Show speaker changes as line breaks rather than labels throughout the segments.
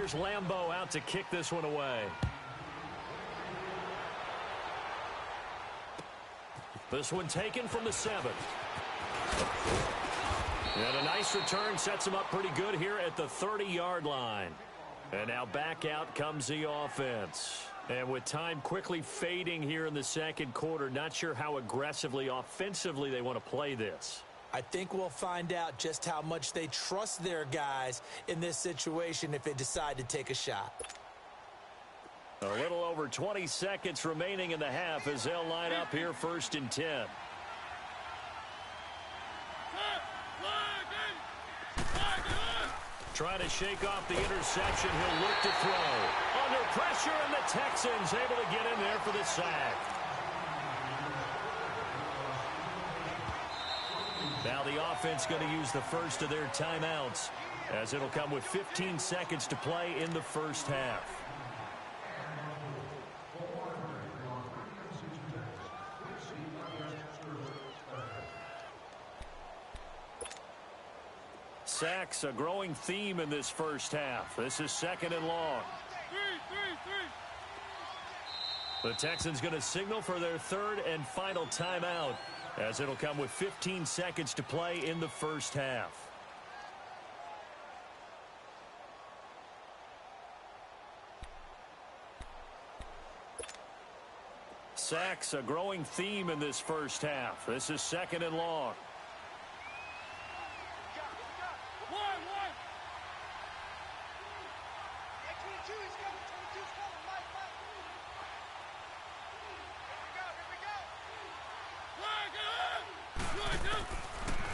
Here's Lambeau out to kick this one away. This one taken from the 7. And a nice return sets him up pretty good here at the 30-yard line. And now back out comes the offense. And with time quickly fading here in the second quarter, not sure how aggressively, offensively they want to play this.
I think we'll find out just how much they trust their guys in this situation if they decide to take a shot.
A little over 20 seconds remaining in the half as they'll line up here 1st and 10. Trying to shake off the interception. He'll look to throw. Under pressure, and the Texans able to get in there for the sack. Now the offense going to use the first of their timeouts, as it'll come with 15 seconds to play in the first half. Sacks, a growing theme in this first half. This is 2nd and long. The Texans going to signal for their 3rd and final timeout, as it'll come with 15 seconds to play in the first half. Sacks, a growing theme in this first half. This is 2nd and long.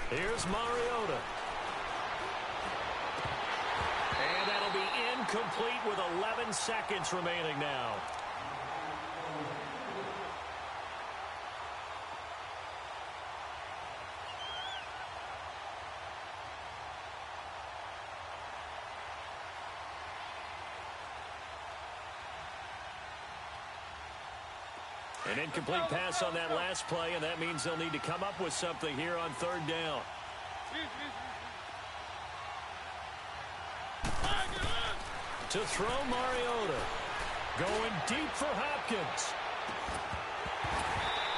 Here's Mariota. And that'll be incomplete with 11 seconds remaining now. An incomplete pass on that last play, and that means they'll need to come up with something here on 3rd down. To throw, Mariota. Going deep for Hopkins.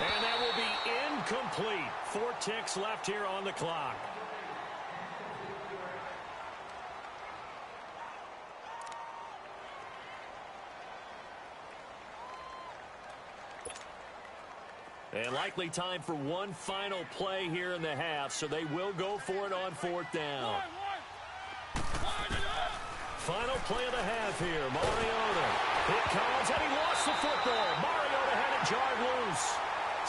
And that will be incomplete. 4 ticks left here on the clock. And likely time for one final play here in the half, so they will go for it on 4th down. Final play of the half here. Mariota. It comes, and he lost the football. Mariota had it jarred loose.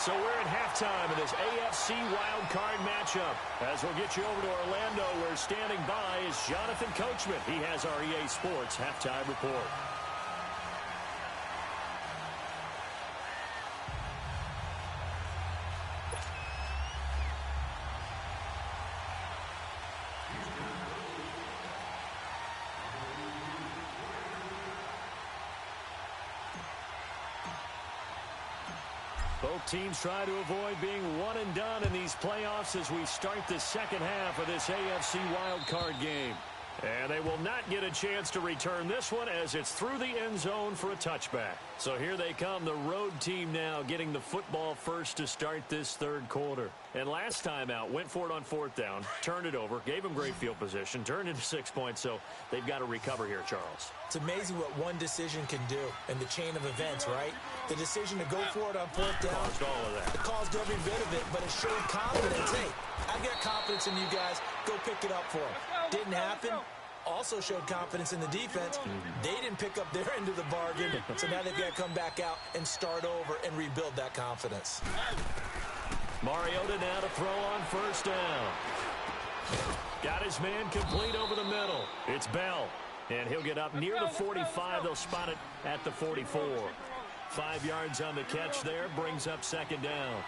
So we're at halftime in this AFC wildcard matchup. As we'll get you over to Orlando, where standing by is Jonathan Coachman. He has our EA Sports halftime report. Both teams try to avoid being one and done in these playoffs as we start the second half of this AFC wildcard game. And they will not get a chance to return this one as it's through the end zone for a touchback. So here they come, the road team now getting the football first to start this 3rd quarter. And last time out, went for it on 4th down, turned it over, gave them great field position, turned into 6 points, so they've got to recover here, Charles.
It's amazing what one decision can do in the chain of events, right? The decision to go for it on 4th down.
Caused all of that.
It caused every bit of it, but it showed confidence. Hey, I've got confidence in you guys. Go pick it up for them. Didn't happen. Also showed confidence in the defense. They didn't pick up their end of the bargain, so now they've got to come back out and start over and rebuild that confidence.
Mariota now to throw on 1st down. Got his man complete over the middle. It's Bell, and he'll get up near the 45. They'll spot it at the 44. 5 yards on the catch there, brings up 2nd down.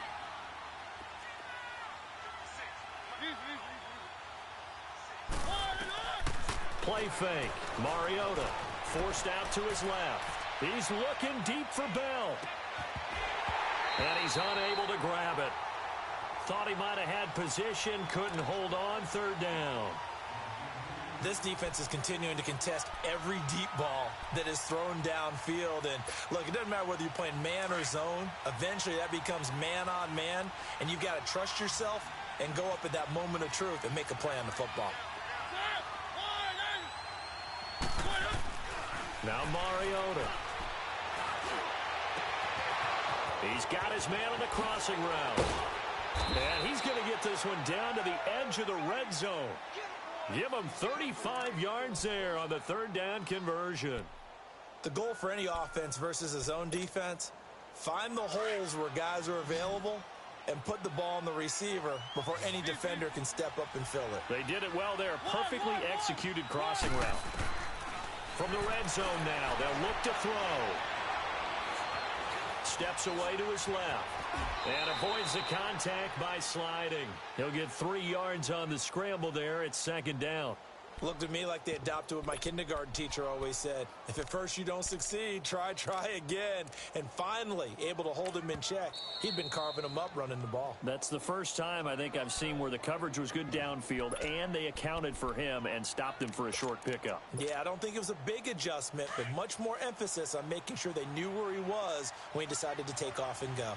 Play fake. Mariota forced out to his left. He's looking deep for Bell. And he's unable to grab it. Thought he might have had position, couldn't hold on. 3rd down.
this defense is continuing to contest every deep ball that is thrown downfield. And, look, it doesn't matter whether you're playing man or zone. Eventually, that becomes man-on-man, and you've got to trust yourself and go up at that moment of truth and make a play on the football.
Now Mariota. He's got his man on the crossing route. And he's going to get this one down to the edge of the red zone. Give him 35 yards there on the third down conversion.
The goal for any offense versus a zone defense, find the holes where guys are available and put the ball on the receiver before any defender can step up and fill it.
They did it well there. Perfectly executed crossing route. From the red zone now, they'll look to throw. Steps away to his left. And avoids the contact by sliding. He'll get 3 yards on the scramble there. It's second down.
Looked to me like they adopted what my kindergarten teacher always said. If at first you don't succeed, try again. And finally, able to hold him in check. He'd been carving him up running the ball.
That's the first time I think I've seen where the coverage was good downfield and they accounted for him and stopped him for a short pickup.
Yeah, I don't think it was a big adjustment, but much more emphasis on making sure they knew where he was when he decided to take off and go.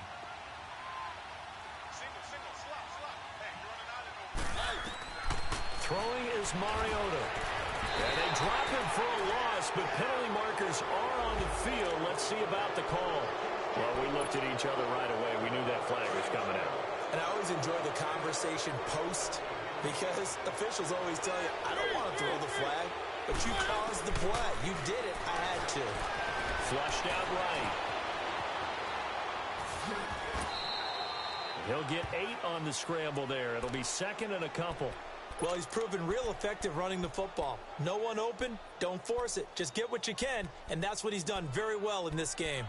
Throwing is Mariota. And they drop him for a loss, but penalty markers are on the field. Let's see about the call. Well, we looked at each other right away. We knew that flag was coming out.
And I always enjoy the conversation post because officials always tell you, I don't want to throw the flag, but you caused the play. You did it. I had to.
Flushed out right. He'll get 8 on the scramble there. It'll be second and a couple.
Well, he's proven real effective running the football. No one open, don't force it. Just get what you can, and that's what he's done very well in this game.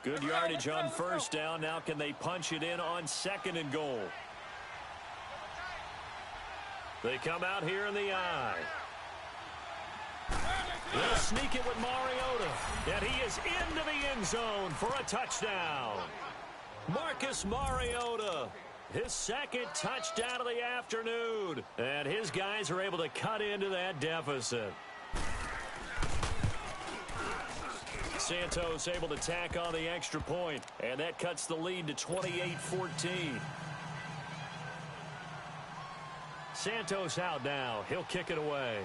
Good yardage on first down. Now can they punch it in on second and goal? They come out here in the eye. They'll sneak it with Mariota. And he is into the end zone for a touchdown. Marcus Mariota. His second touchdown of the afternoon. And his guys are able to cut into that deficit. Santos able to tack on the extra point. And that cuts the lead to 28-14. Santos out now. He'll kick it away.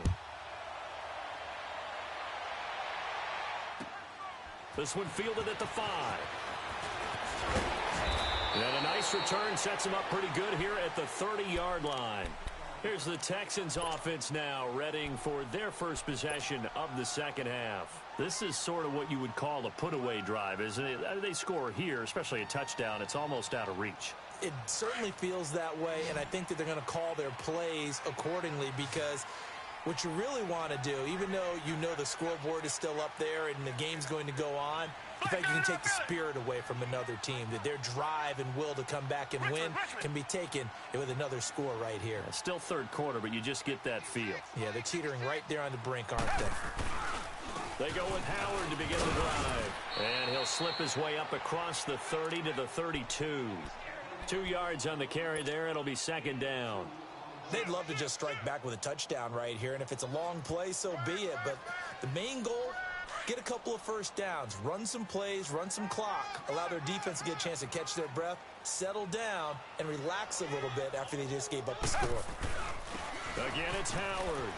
This one fielded at the 5. And a nice return sets him up pretty good here at the 30-yard line. Here's the Texans offense now, readying for their first possession of the second half. This is sort of what you would call a put-away drive, isn't it? They score here, especially a touchdown. It's almost out of reach.
It certainly feels that way, and I think that they're going to call their plays accordingly because what you really want to do, even though you know the scoreboard is still up there and the game's going to go on, in fact, you can take the spirit away from another team, that their drive and will to come back and win can be taken with another score right here.
It's still third quarter, but you just get that feel.
Yeah, they're teetering right there on the brink, aren't they?
They go with Howard to begin the drive. And he'll slip his way up across the 30 to the 32. 2 yards on the carry there. It'll be second down.
They'd love to just strike back with a touchdown right here, and if it's a long play, so be it. But the main goal, get a couple of first downs, run some plays, run some clock, allow their defense to get a chance to catch their breath, settle down, and relax a little bit after they just gave up the score.
Again, it's Howard.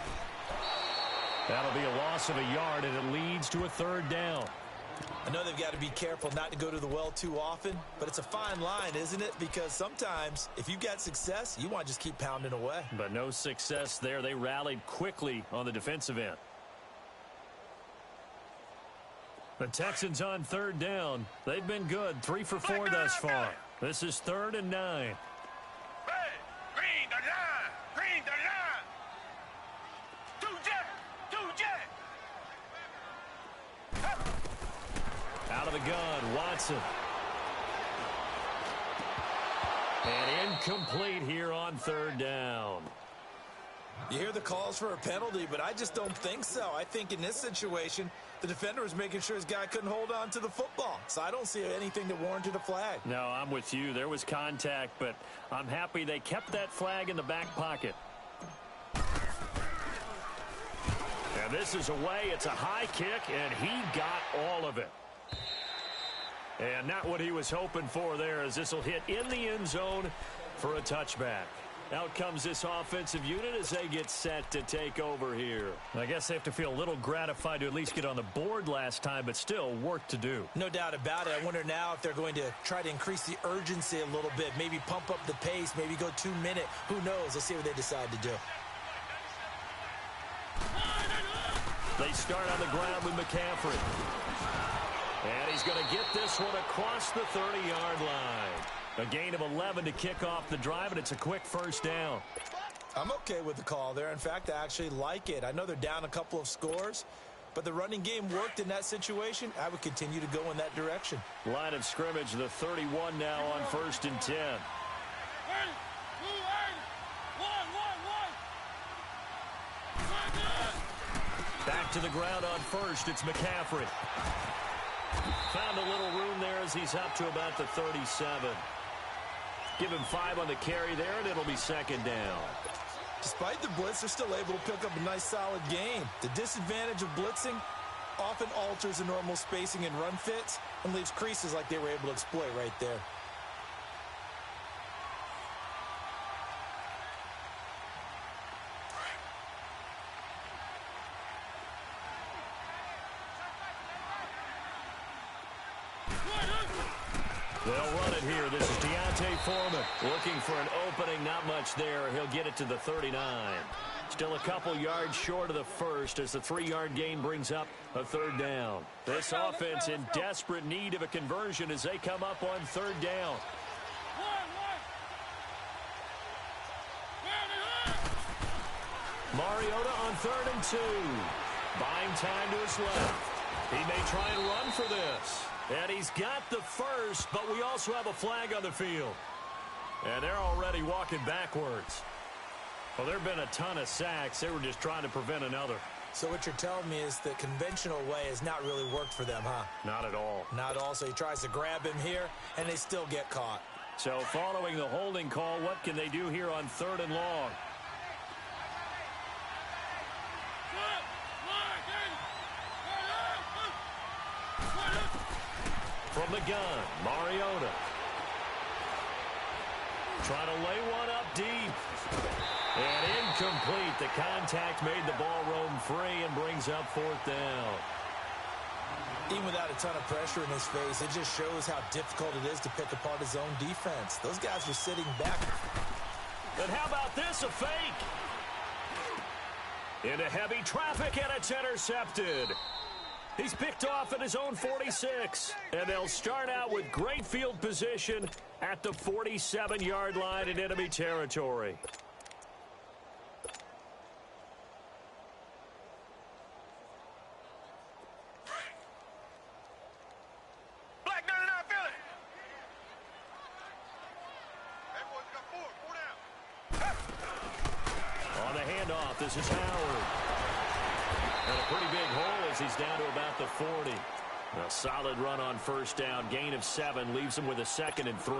That'll be a loss of a yard, and it leads to a third down.
I know they've got to be careful not to go to the well too often, but it's a fine line, isn't it? Because sometimes, if you've got success, you want to just keep pounding away.
But no success there. They rallied quickly on the defensive end. The Texans on third down. They've been good. 3 for 4 thus far. This is 3rd and 9. Out of the gun, Watson. And incomplete here on third down.
You hear the calls for a penalty, but I just don't think so. I think in this situation, the defender was making sure his guy couldn't hold on to the football. So I don't see anything that warranted a flag.
No, I'm with you. There was contact, but I'm happy they kept that flag in the back pocket. And this is away. It's a high kick, and he got all of it. And not what he was hoping for there, as this will hit in the end zone for a touchback. Out comes this offensive unit as they get set to take over here. I guess they have to feel a little gratified to at least get on the board last time, but still work to do.
No doubt about it. I wonder now if they're going to try to increase the urgency a little bit, maybe pump up the pace, maybe go 2-minute. Who knows? Let's see what they decide to do.
They start on the ground with McCaffrey. And he's going to get this one across the 30-yard line. A gain of 11 to kick off the drive, and it's a quick first down.
I'm okay with the call there. In fact, I actually like it. I know they're down a couple of scores, but the running game worked in that situation. I would continue to go in that direction.
Line of scrimmage, the 31 now on 1st and 10. Back to the ground on first. It's McCaffrey. Found a little room there as he's up to about the 37. Give him 5 on the carry there, and it'll be second down.
Despite the blitz, they're still able to pick up a nice, solid gain. The disadvantage of blitzing often alters the normal spacing and run fits and leaves creases like they were able to exploit right there.
They'll run it here. This is D'Onta Foreman looking for an opening. Not much there. He'll get it to the 39. Still a couple yards short of the first as the 3-yard gain brings up a third down. This offense in desperate need of a conversion as they come up on third down. Mariota on 3rd and 2. Buying time to his left. He may try and run for this. And he's got the first, but we also have a flag on the field. And they're already walking backwards. Well, there have been a ton of sacks. They were just trying to prevent another.
So what you're telling me is the conventional way has not really worked for them, huh?
Not at all.
Not at all. So he tries to grab him here, and they still get caught.
So following the holding call, what can they do here on 3rd and long? From the gun, Mariota. Trying to lay one up deep. And incomplete. The contact made the ball roam free and brings up 4th down.
Even without a ton of pressure in his face, it just shows how difficult it is to pick apart his own defense. Those guys were sitting back.
And how about this, a fake? Into heavy traffic, and it's intercepted. He's picked off at his own 46. And they'll start out with great field position at the 47-yard line in enemy territory.
Black 99 Philly.
On the handoff, this is Howard. And a pretty big hole as he's down to about the 40. A solid run on 1st down. Gain of 7 leaves him with a 2nd and 3.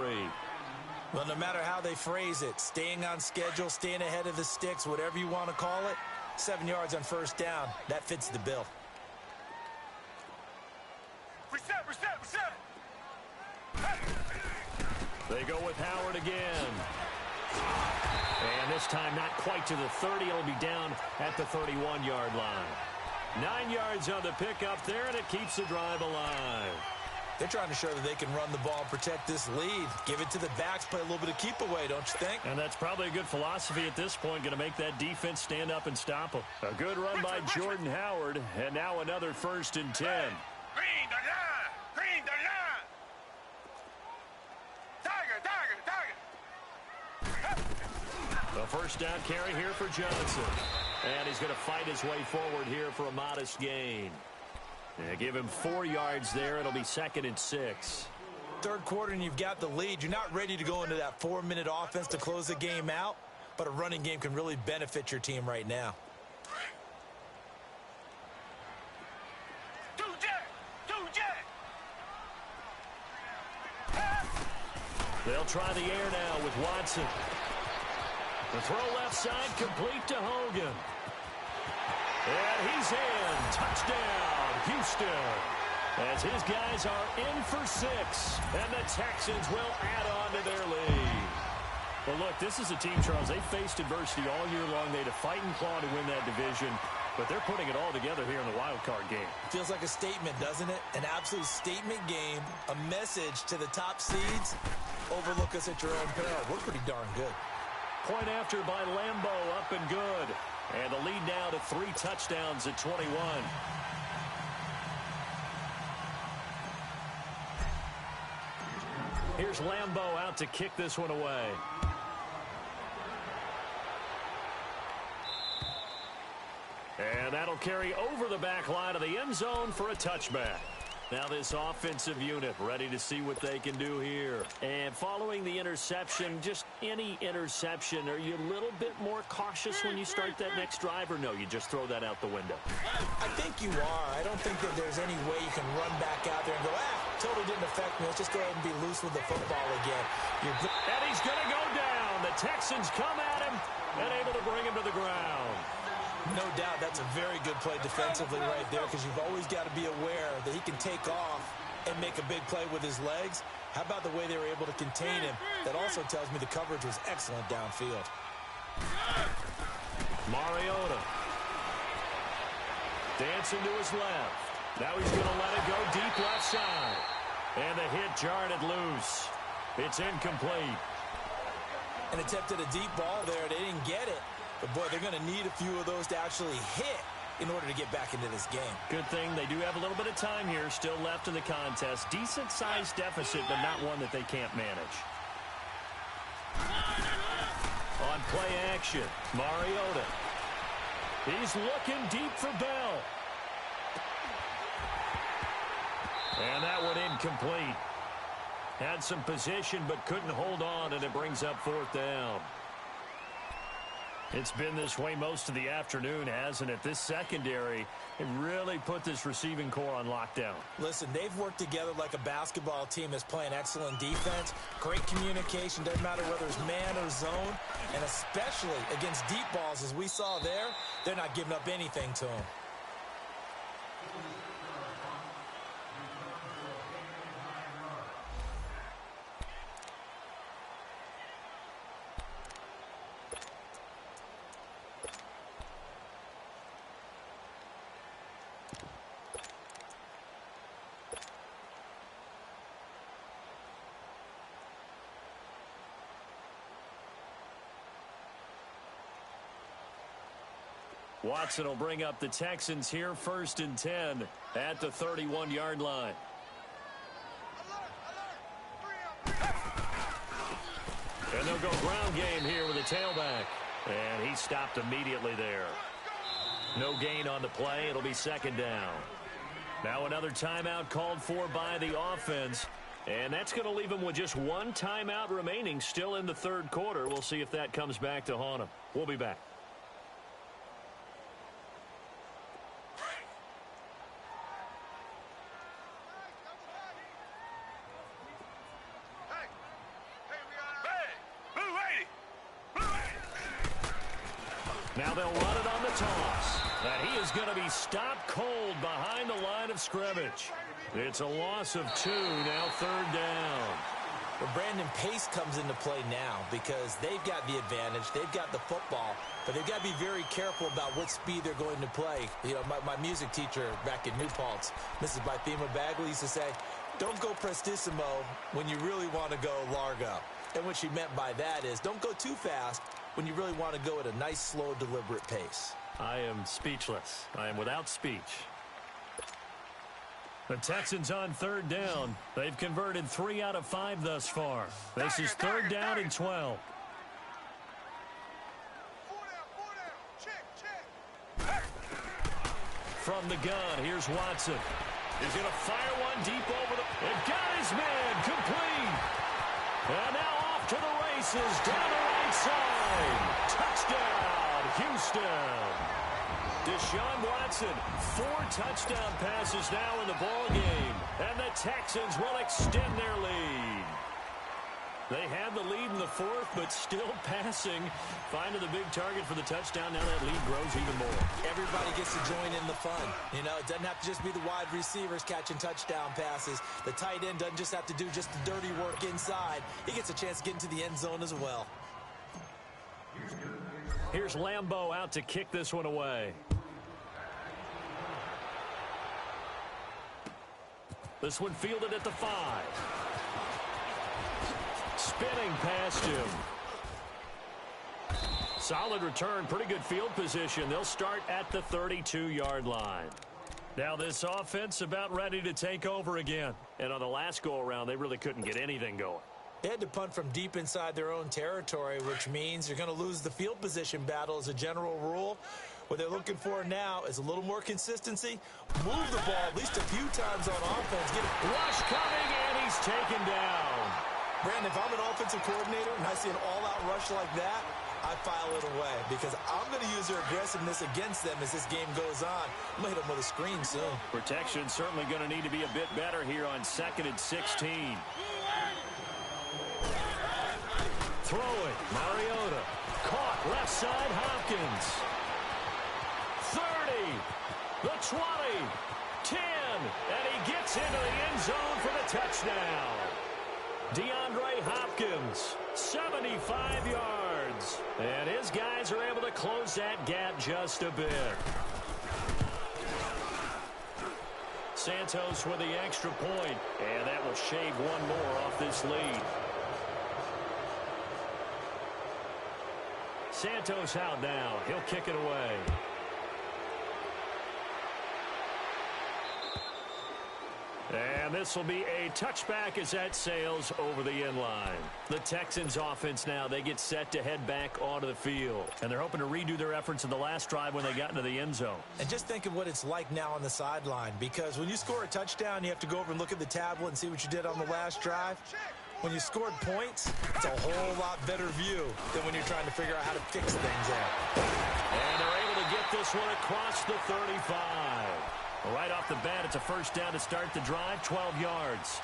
Well, no matter how they phrase it, staying on schedule, staying ahead of the sticks, whatever you want to call it, 7 yards on 1st down, that fits the bill.
Reset.
They go with Howard again. And this time not quite to the 30. It'll be down at the 31-yard line. 9 yards on the pickup there, and it keeps the drive alive.
They're trying to show that they can run the ball and protect this lead. Give it to the backs, play a little bit of keep away, don't you think?
And that's probably a good philosophy at this point, going to make that defense stand up and stop them. A good run by Jordan Howard, and now another 1st and 10.
Green the line. Tiger.
A 1st down carry here for Johnson. And he's going to fight his way forward here for a modest gain. Yeah, give him 4 yards there. It'll be 2nd and 6.
3rd quarter and you've got the lead. You're not ready to go into that 4-minute offense to close the game out, but a running game can really benefit your team right now.
Two jet.
They'll try the air now with Watson. The throw left side complete to Hogan. And he's in. Touchdown, Houston. As his guys are in for 6. And the Texans will add on to their lead. Well, look, this is a team, Charles. They faced adversity all year long. They had to fight and claw to win that division. But they're putting it all together here in the wild card game.
Feels like a statement, doesn't it? An absolute statement game. A message to the top seeds. Overlook us at your own peril. We're pretty darn good.
Point after by Lambeau, up and good. And the lead now to 3 touchdowns at 21. Here's Lambeau out to kick this one away. And that'll carry over the back line of the end zone for a touchback. Now this offensive unit ready to see what they can do here. And following the interception, just any interception, are you a little bit more cautious when you start that next drive, or no, you just throw that out the window?
I think you are. I don't think that there's any way you can run back out there and go, totally didn't affect me. Let's just go ahead and be loose with the football again.
And he's going to go down. The Texans come at him and able to bring him to the ground.
No doubt that's a very good play defensively right there, because you've always got to be aware that he can take off and make a big play with his legs. How about the way they were able to contain him? That also tells me the coverage was excellent downfield.
Mariota dancing to his left. Now he's going to let it go deep left side. And the hit jarred it loose. It's incomplete.
And attempted a deep ball there. They didn't get it. But, boy, they're going to need a few of those to actually hit in order to get back into this game.
Good thing they do have a little bit of time here still left in the contest. Decent-sized deficit, but not one that they can't manage. On play action, Mariota. He's looking deep for Bell. And that one incomplete. Had some position, but couldn't hold on, and it brings up 4th down. It's been this way most of the afternoon, hasn't it? This secondary, it really put this receiving core on lockdown.
Listen, they've worked together like a basketball team that's playing excellent defense. Great communication, doesn't matter whether it's man or zone. And especially against deep balls, as we saw there, they're not giving up anything to them.
Watson will bring up the Texans here 1st and 10 at the 31-yard line. And they'll go ground game here with a tailback. And he stopped immediately there. No gain on the play. It'll be 2nd down. Now another timeout called for by the offense. And that's going to leave him with just 1 timeout remaining still in the 3rd quarter. We'll see if that comes back to haunt him. We'll be back. Now they'll run it on the toss. And he is going to be stopped cold behind the line of scrimmage. It's a loss of 2, now 3rd down.
Well, Brandon, pace comes into play now because they've got the advantage. They've got the football, but they've got to be very careful about what speed they're going to play. You know, my music teacher back in New Paltz, Mrs. Bythema Bagley, used to say, don't go prestissimo when you really want to go largo. And what she meant by that is don't go too fast when you really want to go at a nice, slow, deliberate pace.
I am speechless. I am without speech. The Texans on 3rd down. They've converted 3 out of 5 thus far. This is 3rd down and 12. From the gun, here's Watson. He's going to fire one deep over the... It got his man complete. And now off to the races down the right side. Touchdown, Houston. Deshaun Watson, 4 touchdown passes now in the ball game. And the Texans will extend their lead. They had the lead in the fourth, but still passing. Finding the big target for the touchdown. Now that lead grows even more.
Everybody gets to join in the fun. You know, it doesn't have to just be the wide receivers catching touchdown passes. The tight end doesn't just have to do just the dirty work inside. He gets a chance to get into the end zone as well.
Here's Lambeau out to kick this one away. This one fielded at the 5. Spinning past him. Solid return, pretty good field position. They'll start at the 32-yard line. Now this offense about ready to take over again. And on the last go-around, they really couldn't get anything going.
They had to punt from deep inside their own territory, which means you're going to lose the field position battle as a general rule. What they're looking for now is a little more consistency. Move the ball at least a few times on offense. Get it.
Rush coming, and he's taken down.
Brandon, if I'm an offensive coordinator and I see an all-out rush like that, I file it away because I'm going to use their aggressiveness against them as this game goes on. I'm going to hit them with a screen soon.
Protection certainly going to need to be a bit better here on 2nd and 16. Throwing, Mariota. Caught, left side, Hopkins. 30, the 20, 10, and he gets into the end zone for the touchdown. DeAndre Hopkins, 75 yards. And his guys are able to close that gap just a bit. Santos with the extra point, and that will shave one more off this lead. Santos out now. He'll kick it away. And this will be a touchback as that sails over the end line. The Texans offense now, they get set to head back onto the field. And they're hoping to redo their efforts in the last drive when they got into the end zone.
And just think of what it's like now on the sideline, because when you score a touchdown, you have to go over and look at the tablet and see what you did on the last drive. When you scored points, it's a whole lot better view than when you're trying to figure out how to fix things out.
And they're able to get this one across the 35. Right off the bat, it's a first down to start the drive, 12 yards.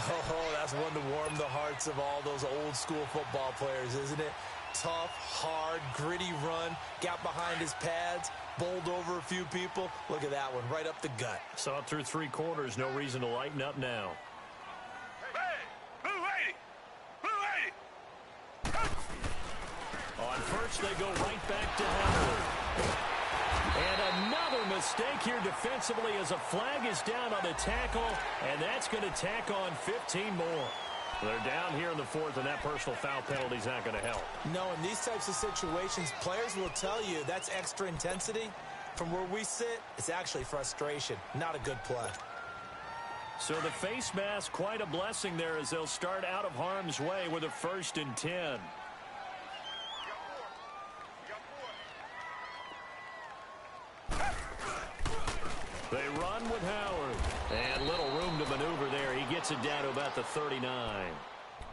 Oh, that's one to warm the hearts of all those old school football players, isn't it? Tough, hard, gritty run, got behind his pads, bowled over a few people. Look at that one, right up the gut.
Saw it through 3 quarters, no reason to lighten up now. On first, they go right back to Howard. And another mistake here defensively as a flag is down on the tackle, and that's going to tack on 15 more. They're down here in the 4th, and that personal foul penalty is not going to help.
No, in these types of situations, players will tell you that's extra intensity. From where we sit, it's actually frustration, not a good play.
So the face mask, quite a blessing there as they'll start out of harm's way with a 1st and 10. They run with Howard. And little room to maneuver there. He gets it down to about the 39.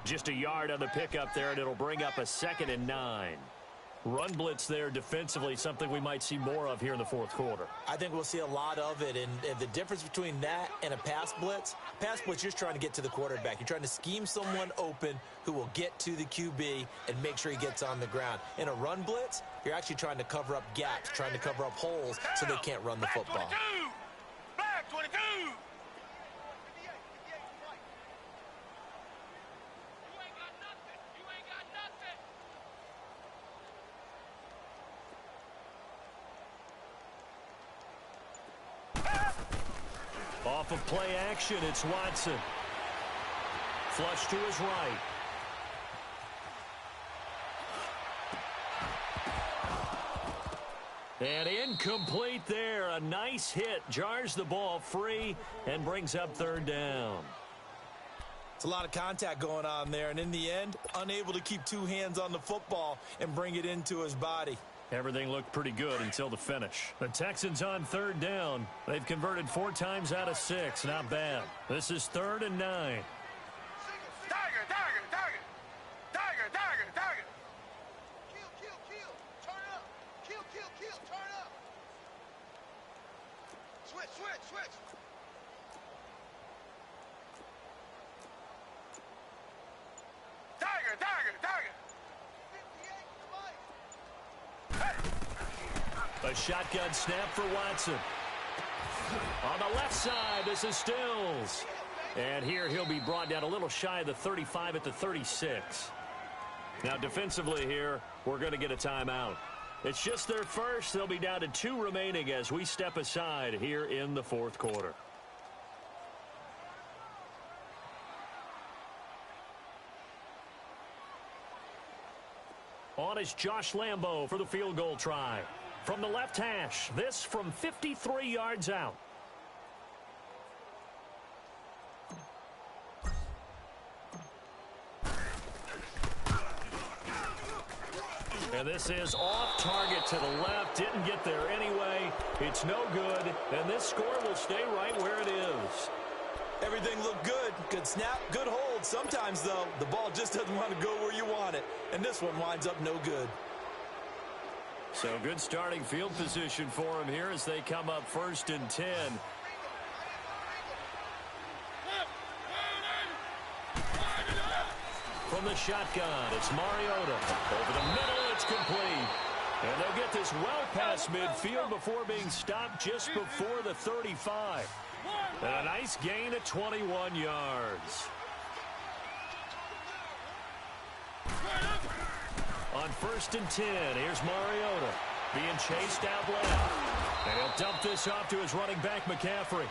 Just a yard on the pickup there, and it'll bring up a 2nd and 9. Run blitz there defensively, something we might see more of here in the 4th quarter.
I think we'll see a lot of it, and the difference between that and a pass blitz, you're just trying to get to the quarterback. You're trying to scheme someone open who will get to the QB and make sure he gets on the ground. In a run blitz, you're actually trying to cover up gaps, trying to cover up holes so they can't run the football.
22!
Off of play action, it's Watson. Flush to his right. And incomplete there. A nice hit. Jars the ball free and brings up 3rd down.
It's a lot of contact going on there, and in the end, unable to keep 2 hands on the football and bring it into his body.
Everything looked pretty good until the finish. The Texans on 3rd down. They've converted 4 times out of 6. Not bad. This is 3rd and 9.
Tiger! Kill! Turn up! Kill! Turn up! Switch!
A shotgun snap for Watson. On the left side, this is Stills. And here he'll be brought down a little shy of the 35 at the 36. Now defensively here, we're going to get a timeout. It's just their first. They'll be down to 2 remaining as we step aside here in the fourth quarter. On is Josh Lambo for the field goal try. From the left hash, this from 53 yards out. And this is off target to the left. Didn't get there anyway. It's no good. And this score will stay right where it is.
Everything looked good. Good snap, good hold. Sometimes, though, the ball just doesn't want to go where you want it. And this one winds up no good.
So good starting field position for him here as they come up 1st and 10. From the shotgun, it's Mariota. Over the middle, it's complete. And they'll get this well past midfield before being stopped just before the 35. And a nice gain of 21 yards. On 1st and 10, here's Mariota being chased out left. And he'll dump this off to his running back, McCaffrey.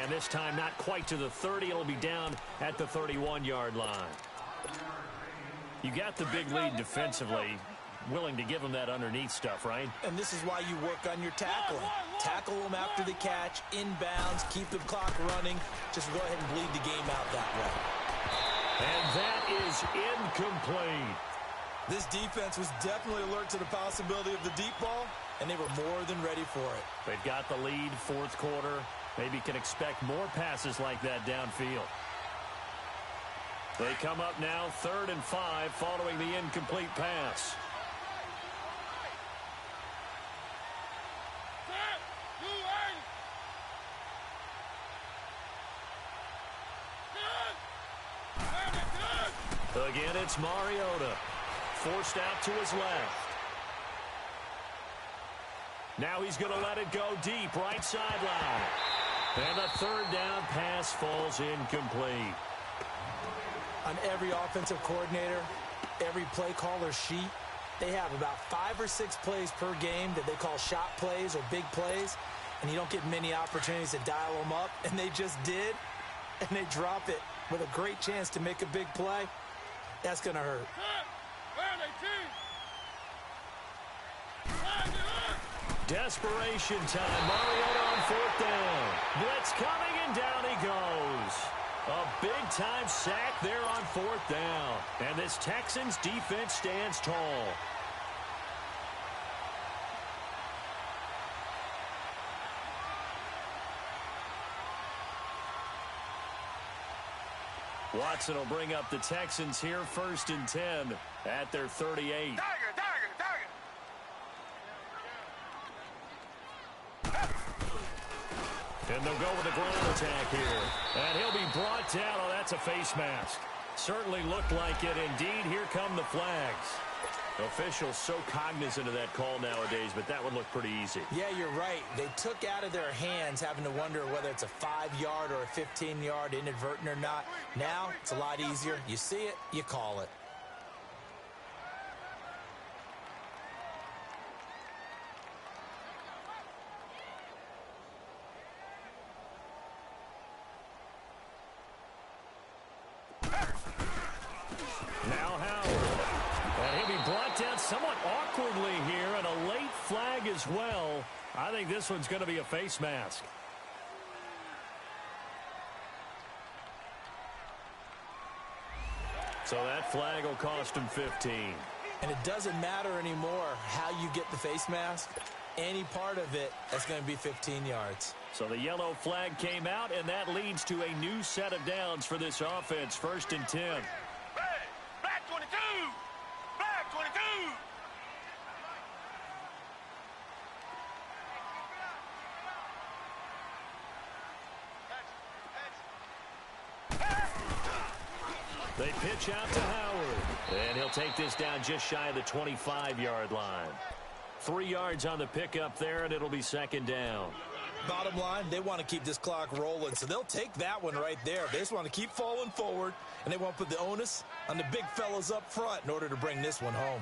And this time not quite to the 30. It'll be down at the 31-yard line. You got the big lead defensively. Willing to give him that underneath stuff, right?
And this is why you work on your tackling. Tackle them after the catch, inbounds, keep the clock running. Just go ahead and bleed the game out that way.
And that is incomplete.
This defense was definitely alert to the possibility of the deep ball, and they were more than ready for it.
They've got the lead, fourth quarter. Maybe can expect more passes like that downfield. They come up now 3rd and 5 following the incomplete pass. Again, it's Mariota. Forced out to his left. Now he's going to let it go deep, right sideline. And the 3rd down pass falls incomplete.
On every offensive coordinator, every play caller sheet, they have about 5 or 6 plays per game that they call shot plays or big plays, and you don't get many opportunities to dial them up, and they just did, and they drop it with a great chance to make a big play. That's going to hurt.
Desperation time. Mariota on 4th down. Blitz coming, and down he goes. A big-time sack there on 4th down. And this Texans defense stands tall. Watson will bring up the Texans here 1st and 10 at their 38. And they'll go with a ground attack here. And he'll be brought down. Oh, that's a face mask. Certainly looked like it. Indeed, here come the flags. Officials so cognizant of that call nowadays, but that would look pretty easy.
Yeah, you're right. They took out of their hands having to wonder whether it's a 5-yard or a 15-yard inadvertent or not. Now, it's a lot easier. You see it, you call it.
Now Howard. And he'll be brought down somewhat awkwardly here, and a late flag as well. I think this one's going to be a face mask. So that flag will cost him 15.
And it doesn't matter anymore how you get the face mask. Any part of it, that's going to be 15 yards.
So the yellow flag came out, and that leads to a new set of downs for this offense. 1st and 10.
Black 22! Black 22!
They pitch out to Howard. And he'll take this down just shy of the 25-yard line. 3 yards on the pickup there, and it'll be second down.
Bottom line, they want to keep this clock rolling, so they'll take that one right there. They just want to keep falling forward, and they want to put the onus on the big fellas up front in order to bring this one home.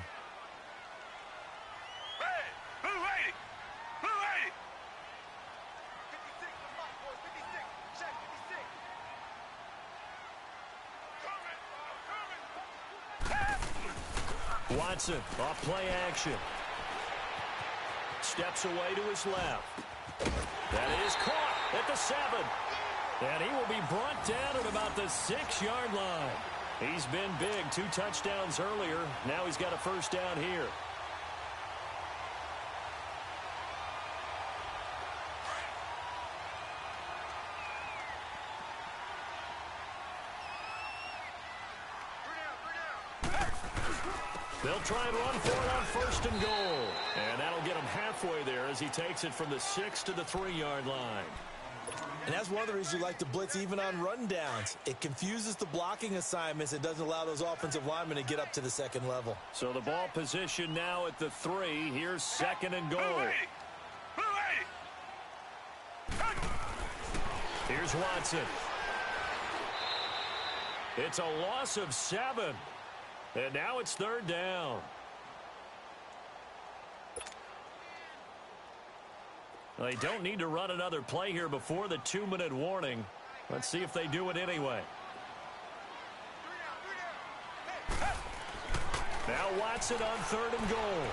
Hey, who ready? Who ready? 56, check 56. Coming.
Watson off play action. Steps away to his left. That is caught at the 7. And he will be brought down at about the 6-yard line. He's been big. 2 touchdowns earlier. Now he's got a first down here. They'll try and run for it on first and goal. And that'll get him halfway there as he takes it from the 6 to the 3-yard line.
And that's one of the reasons you like to blitz even on rundowns. It confuses the blocking assignments. It doesn't allow those offensive linemen to get up to the second level.
So the ball position now at the 3. Here's second and goal.
Who ready? Who ready?
Here's Watson. It's a loss of 7. And now it's third down. Well, they don't need to run another play here before the 2-minute warning. Let's see if they do it anyway. Now Watson on third and goal.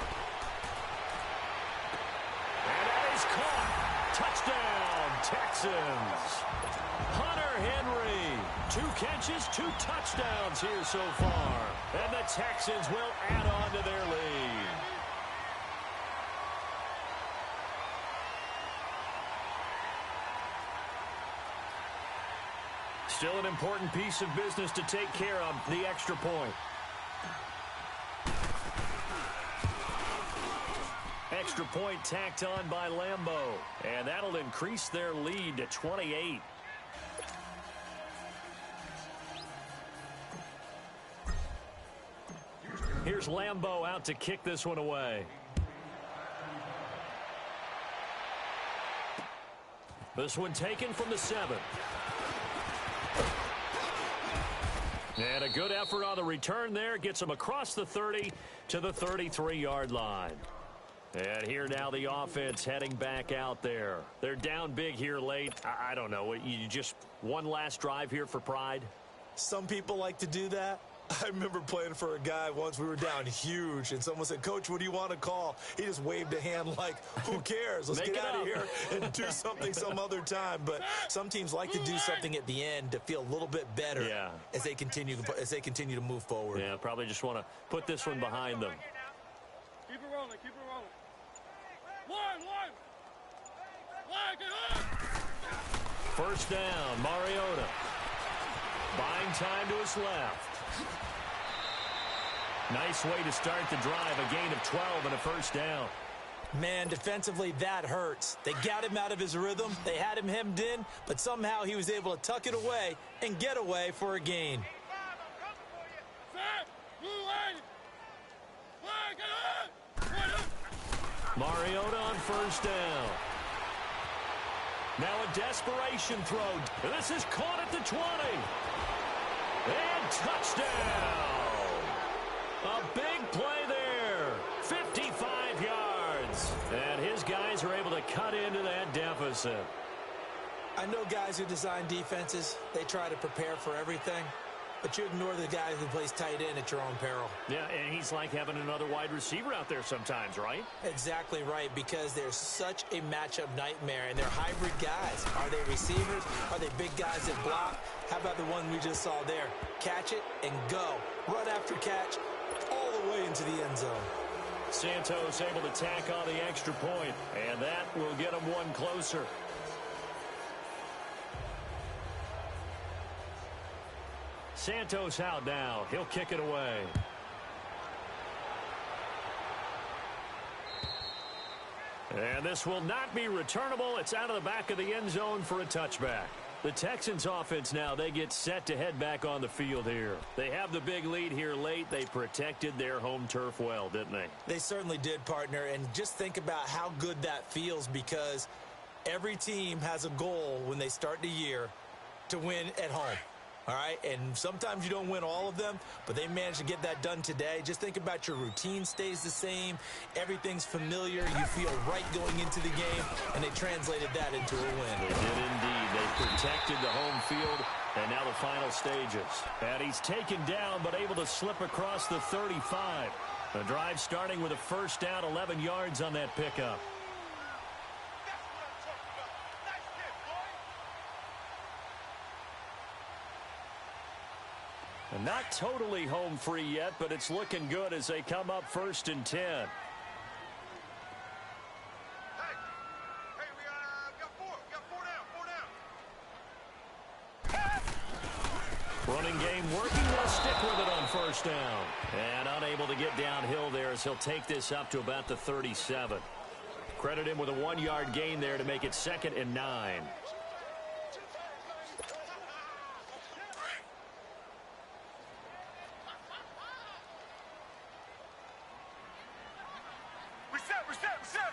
And that is caught. Touchdown, Texans. Hunter Henry. 2 catches, 2 touchdowns here so far. And the Texans will add on to their lead. Still an important piece of business to take care of, the extra point. Extra point tacked on by Lambeau. And that'll increase their lead to 28. Here's Lambeau out to kick this one away. This one taken from the 7. And a good effort on the return there. Gets him across the 30 to the 33-yard line. And here now the offense heading back out there. They're down big here late. I don't know. You just one last drive here for pride?
Some people like to do that. I remember playing for a guy once. We were down huge, and someone said, "Coach, what do you want to call?" He just waved a hand like, who cares? Let's get out of here and do something some other time. But some teams like to do something at the end to feel a little bit better as they continue to move forward.
Yeah, probably just want to put this one behind them.
Keep it rolling, keep it rolling. One, get up!
First down, Mariota. Buying time to his left. Nice way to start the drive. A gain of 12 and a first down.
Man, defensively, that hurts. They got him out of his rhythm. They had him hemmed in, but somehow he was able to tuck it away and get away for a gain.
Mariota on first down. Now a desperation throw. This is caught at the 20. And touchdown. A big play there. 55 yards. And his guys are able to cut into that deficit.
I know guys who design defenses, they try to prepare for everything. But you ignore the guy who plays tight end at your own peril.
Yeah, and he's like having another wide receiver out there sometimes, right?
Exactly right, because they're such a matchup nightmare, and they're hybrid guys. Are they receivers? Are they big guys that block? How about the one we just saw there? Catch it and go. Run after catch all the way into the end zone.
Santos able to tack on the extra point, and that will get him one closer. Santos out now. He'll kick it away. And this will not be returnable. It's out of the back of the end zone for a touchback. The Texans offense now, they get set to head back on the field here. They have the big lead here late. They protected their home turf well, didn't they?
They certainly did, partner. And just think about how good that feels, because every team has a goal when they start the year to win at home. All right, and sometimes you don't win all of them, but they managed to get that done today. Just think about your routine stays the same. Everything's familiar. You feel right going into the game, and they translated that into a win.
They did indeed. They protected the home field, and now the final stages. And he's taken down, but able to slip across the 35. The drive starting with a first down, 11 yards on that pickup. And not totally home free yet, but it's looking good as they come up 1st and 10.
Hey, we got four down.
Running game working. They'll stick with it on 1st down. And unable to get downhill there as he'll take this up to about the 37. Credit him with a 1-yard gain there to make it 2nd and 9.
Reset.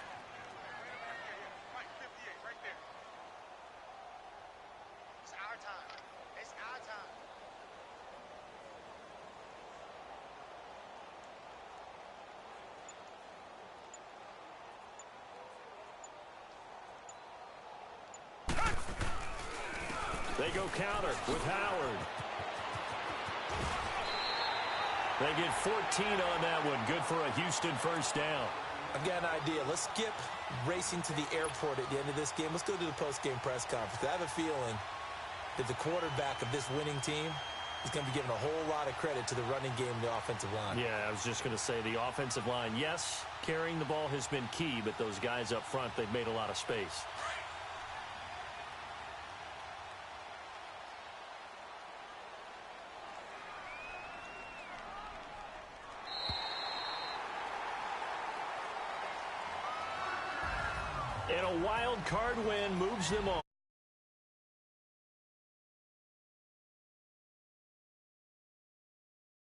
Right, 58, right there. It's our time. It's our time.
They go counter with Howard. They get 14 on that one. Good for a Houston 1st down.
I've got an idea. Let's skip racing to the airport at the end of this game. Let's go to the post-game press conference. I have a feeling that the quarterback of this winning team is going to be given a whole lot of credit to the running game and the offensive line.
Yeah, I was just going to say the offensive line, yes, carrying the ball has been key, but those guys up front, they've made a lot of space. And a wild card win moves them on.